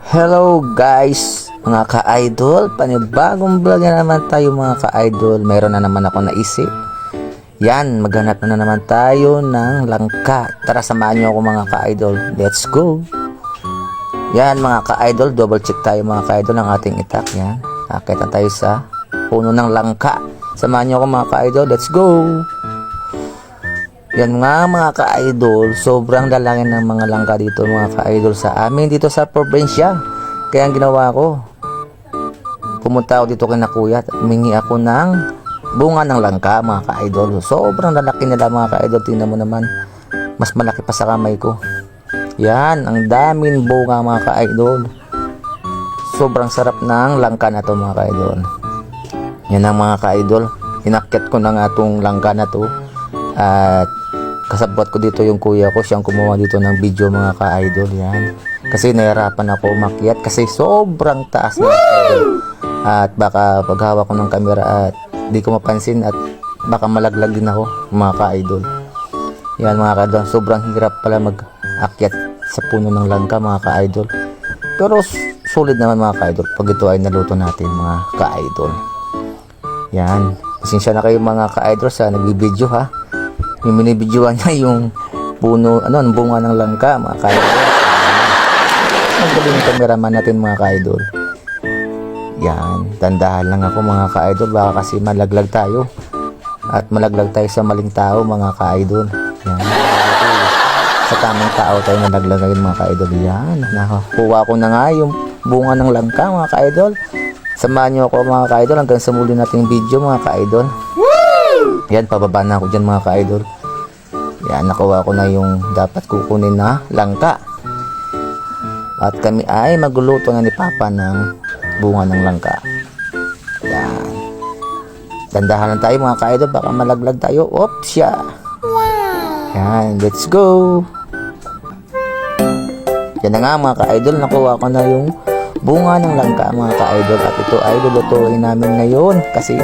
Hello guys, mga ka-idol, panibagong vlog na naman tayo mga ka-idol. Mayroon na naman ako naisip. Yan, maghanap na naman tayo ng langka. Tara, samahan niyo ako mga ka-idol. Let's go. Yan mga ka-idol, double check tayo mga ka-idol ng ating itak. Yan, akit na tayo sa puno ng langka. Samahan niyo ako mga ka-idol, let's go. Yan nga mga ka-idol, sobrang lalaki ng mga langka dito mga ka-idol sa amin dito sa probinsya. Kaya ang ginawa ko, pumunta ako dito kay na kuya at humingi ako ng bunga ng langka mga ka-idol. Sobrang lalaki nila mga ka-idol, tingnan mo naman, mas malaki pa sa kamay ko. Yan, ang daming bunga mga ka-idol. Sobrang sarap ng langka na to mga ka-idol. Yan ang mga ka-idol, inakyat ko na nga itong langka na to. At kasabot ko dito yung kuya ko, siyang kumuha dito ng video mga ka-idol. Yan, kasi nahirapan ako umakyat kasi sobrang taas mga ka-idol. At baka paghawak ko ng camera at di ko mapansin at baka malaglag din ako mga ka-idol. Yan mga ka-idol, sobrang hirap pala mag-akyat sa puno ng langka mga ka-idol. Pero solid naman mga ka-idol pag ito ay naluto natin mga ka-idol. Yan, pasensya na kayo mga ka-idol sa nagbibideo ha. Yung binibidyoan niya yung puno, ang bunga ng langka mga ka-idol. Ang galing yung cameraman natin mga ka-idol. Yan, tandahan lang ako mga ka-idol, baka kasi malaglag tayo. At malaglag tayo sa maling tao mga ka-idol. Yan, sa tamang tao tayo nalaglag ngayon mga ka-idol. Yan, nakakuha ko na nga yung bunga ng langka mga ka-idol. Samahan niyo ako mga ka-idol hanggang sa muli nating video mga ka-idol. Yan, pababa na ako dyan mga ka-idol. Yan, nakuha ko na yung dapat kukunin na langka. At kami ay magluluto na ni Papa ng bunga ng langka. Yan, dandahan lang tayo mga ka-idol, baka malaglag tayo. Oops, ya. Yan, let's go. Yan na nga mga ka-idol, nakuha ko na yung bunga ng langka mga ka-idol. At ito ay lulutuin namin ngayon kasi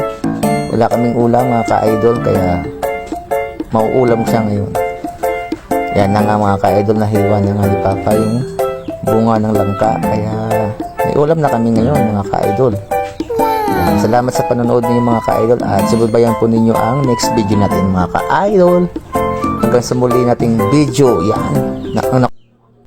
wala kaming ulam mga ka-idol, kaya mauulam siya ngayon. Yan na nga mga ka-idol, nahiwa na nga ni Papa yung bunga ng langka, kaya may ulam na kami ngayon mga ka-idol. Yan, salamat sa panonood niyo mga ka-idol at subaybayan po ninyo ang next video natin mga ka-idol. Hanggang sa muli nating video. Yan,